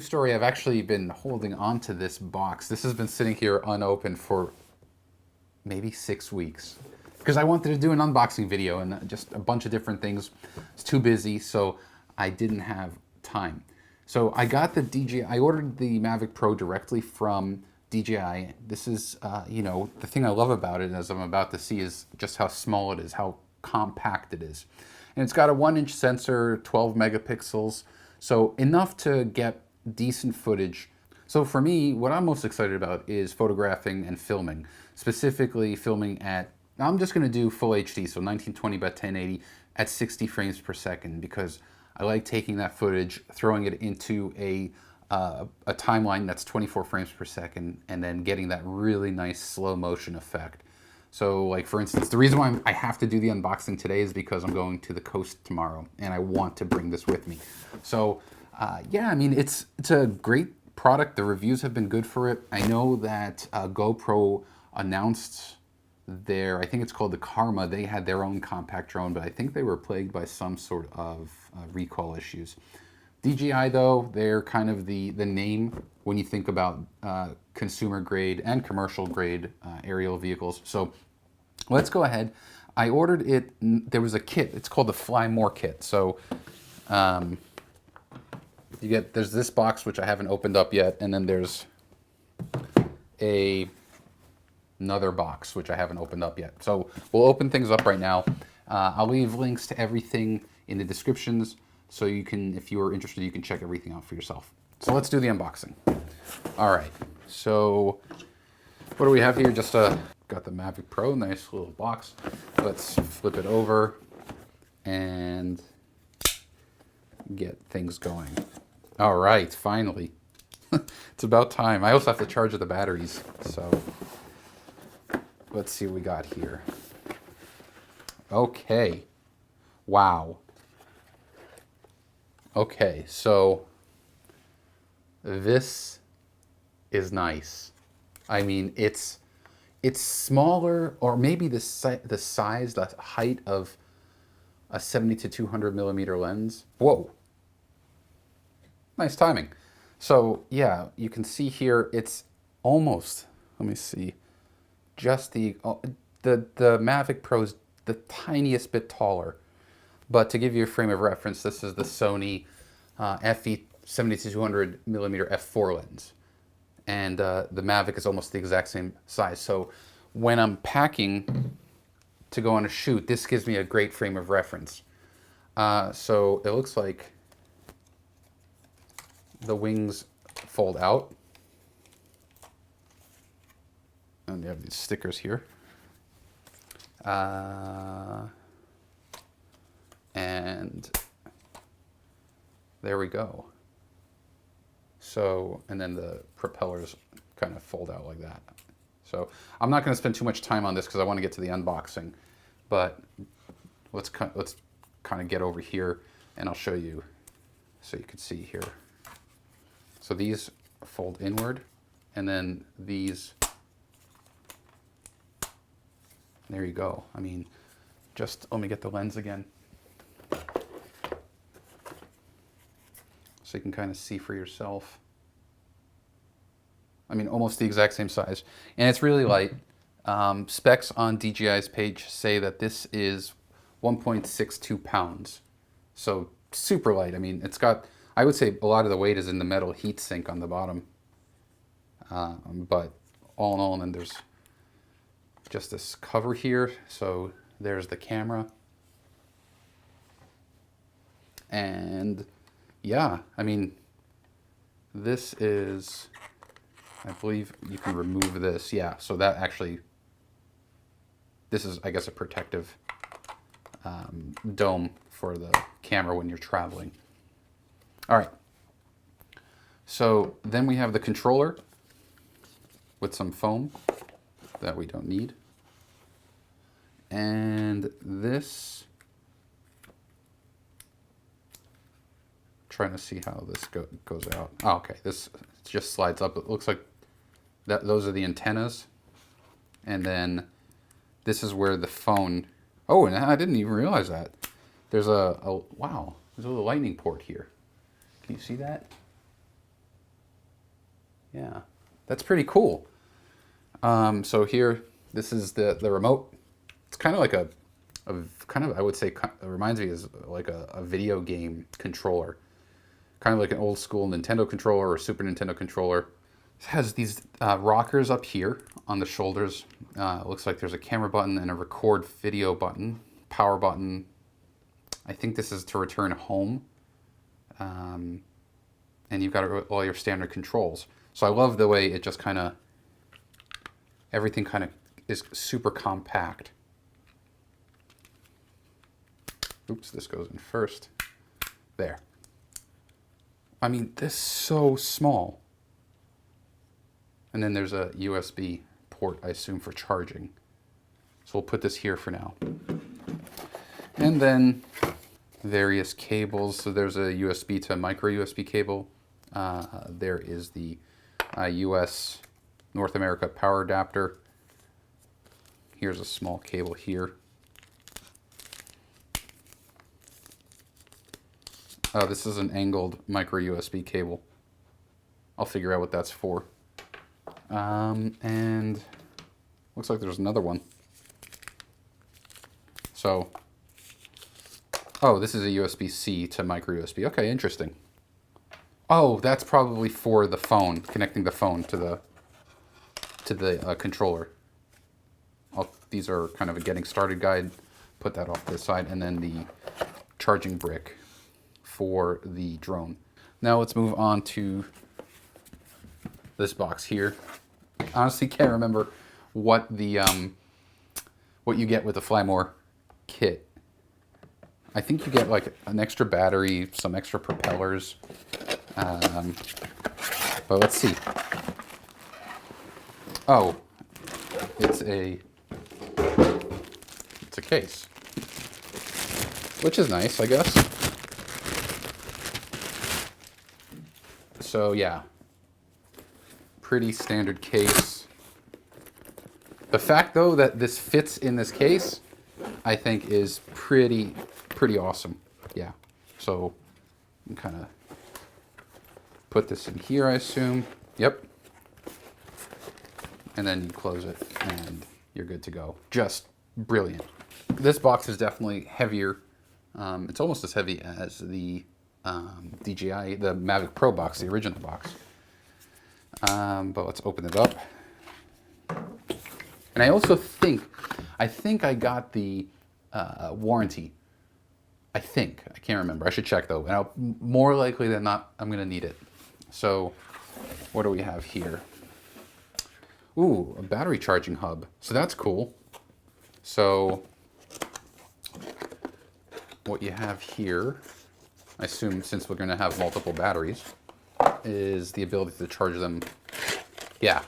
True story, I've actually been holding on to this box. This has been sitting here unopened for maybe 6 weeks because I wanted to do an unboxing video and just a bunch of different things. It's too busy, so I didn't have time. So I got the DJI, I ordered the Mavic Pro directly from DJI. This is, you know, the thing I love about it, as I'm about to see, is just how small it is, how compact it is. And it's got a 1-inch sensor, 12 megapixels, so enough to get decent footage. So for me, what I'm most excited about is photographing and filming, specifically filming at, I'm just going to do full HD, so 1920 by 1080 at 60 frames per second, because I like taking that footage, throwing it into a timeline that's 24 frames per second, and then getting that really nice slow motion effect. So like, for instance, the reason why I have to do the unboxing today is because I'm going to the coast tomorrow and I want to bring this with me. So yeah, I mean, it's a great product. The reviews have been good for it. I know that GoPro announced their, I think it's called the Karma. They had their own compact drone, but I think they were plagued by some sort of recall issues. DJI though, they're kind of the name when you think about consumer grade and commercial grade aerial vehicles. So let's go ahead. I ordered it, there was a kit, it's called the Fly More kit. So there's this box, which I haven't opened up yet, and then there's another box, which I haven't opened up yet. So we'll open things up right now. I'll leave links to everything in the descriptions, so you can, if you're interested, you can check everything out for yourself. So let's do the unboxing. All right, so what do we have here? Just got the Mavic Pro, nice little box. Let's flip it over and get things going. All right, finally. It's about time. I also have to charge the batteries, so let's see what we got here. Okay, wow. Okay, so this is nice. I mean, it's smaller, or maybe the size, the height of a 70 to 200 millimeter lens. Whoa. Nice timing. So yeah, you can see here it's almost, let me see, just the Mavic Pro's the tiniest bit taller. But to give you a frame of reference, this is the Sony FE 70 to 200 millimeter f4 lens. And the Mavic is almost the exact same size. So when I'm packing to go on a shoot, this gives me a great frame of reference. So it looks like the wings fold out, and you have these stickers here, and there we go. So, and then the propellers kind of fold out like that. So I'm not going to spend too much time on this because I want to get to the unboxing, but let's kind of get over here and I'll show you so you can see here. So these fold inward, and then these, there you go. I mean, just let me get the lens again, so you can kind of see for yourself. I mean, almost the exact same size, and it's really light. Specs on DJI's page say that this is 1.62 pounds, so super light. I mean, it's got, I would say a lot of the weight is in the metal heat sink on the bottom. But all in all, and then there's just this cover here. So there's the camera. And yeah, I mean, this is, I believe you can remove this. Yeah, so that actually, this is, I guess, a protective dome for the camera when you're traveling. All right, so then we have the controller with some foam that we don't need. And this, trying to see how this goes out. Oh, okay, this just slides up. It looks like that those are the antennas. And then this is where the phone, oh, and I didn't even realize that. There's wow, there's a little lightning port here. Can you see that? Yeah, that's pretty cool. So here, this is the remote. It's kind of like a kind of, I would say, it reminds me is like a video game controller. Kind of like an old school Nintendo controller or Super Nintendo controller. It has these rockers up here on the shoulders. Looks like there's a camera button and a record video button, power button. I think this is to return home. And you've got all your standard controls. So I love the way it just kind of, everything kind of is super compact. Oops, this goes in first. There. I mean, this is so small. And then there's a USB port, I assume, for charging. So we'll put this here for now. And then various cables. So there's a USB to micro USB cable. There is the US North America power adapter. Here's a small cable here. This is an angled micro USB cable. I'll figure out what that's for. And looks like there's another one. So, oh, this is a USB-C to micro USB. Okay, interesting. Oh, that's probably for the phone, connecting the phone to the controller. These are kind of a getting started guide. Put that off to the side, and then the charging brick for the drone. Now let's move on to this box here. Honestly, can't remember what the what you get with the Fly More kit. I think you get like an extra battery, some extra propellers. But let's see. Oh, it's a case, which is nice, I guess. So yeah, pretty standard case. The fact though that this fits in this case, I think is pretty awesome. Yeah, so you can kind of put this in here, I assume. Yep. And then you close it and you're good to go. Just brilliant. This box is definitely heavier. It's almost as heavy as the DJI, the Mavic Pro box, the original box. But let's open it up. And I also think I got the warranty. I think. I can't remember. I should check though. And more likely than not, I'm going to need it. So what do we have here? Ooh, a battery charging hub. So that's cool. So what you have here, I assume since we're going to have multiple batteries, is the ability to charge them, yeah,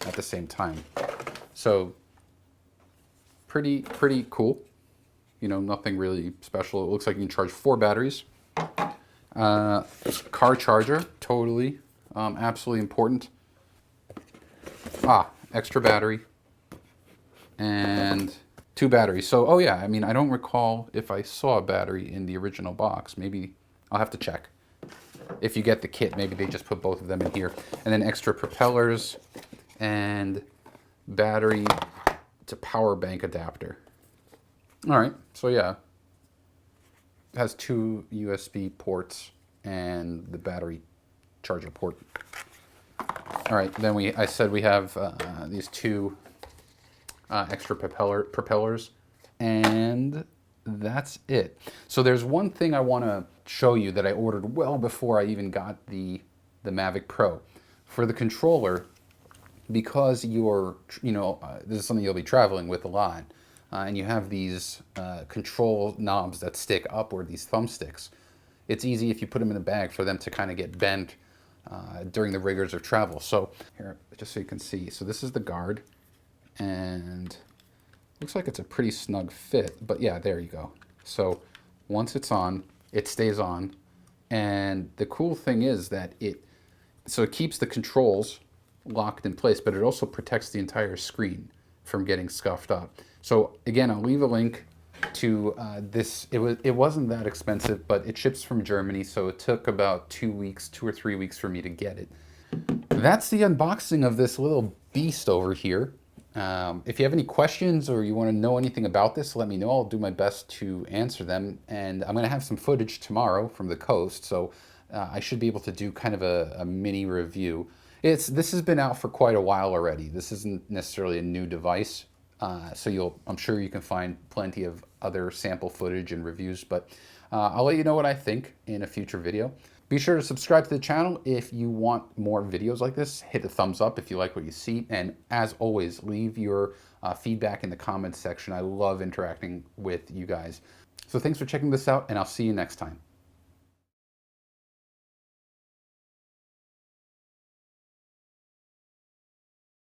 at the same time. So pretty cool. You know, nothing really special. It looks like you can charge 4 batteries. Car charger, totally, absolutely important. Extra battery and 2 batteries. So, oh yeah, I mean, I don't recall if I saw a battery in the original box. Maybe I'll have to check. If you get the kit, maybe they just put both of them in here. And then extra propellers and battery to power bank adapter. All right, so yeah, it has 2 USB ports and the battery charger port. All right, then I said we have these 2 extra propellers, and that's it. So there's one thing I want to show you that I ordered well before I even got the Mavic Pro. For the controller, because you're, this is something you'll be traveling with a lot, and you have these control knobs that stick upward, these thumbsticks. It's easy if you put them in a bag for them to kind of get bent during the rigors of travel. So here, just so you can see, so this is the guard, and looks like it's a pretty snug fit, but yeah, there you go. So once it's on, it stays on, and the cool thing is that it keeps the controls locked in place, but it also protects the entire screen from getting scuffed up. So again, I'll leave a link to this. It wasn't that expensive, but it ships from Germany, so it took about 2 weeks, 2 or 3 weeks for me to get it. that's the unboxing of this little beast over here. If you have any questions or you want to know anything about this, let me know. I'll do my best to answer them. And I'm going to have some footage tomorrow from the coast, so I should be able to do kind of a mini review. This has been out for quite a while already. This isn't necessarily a new device, so I'm sure you can find plenty of other sample footage and reviews, but I'll let you know what I think in a future video. Be sure to subscribe to the channel if you want more videos like this. Hit the thumbs up if you like what you see. And as always, leave your feedback in the comments section. I love interacting with you guys. So thanks for checking this out, and I'll see you next time.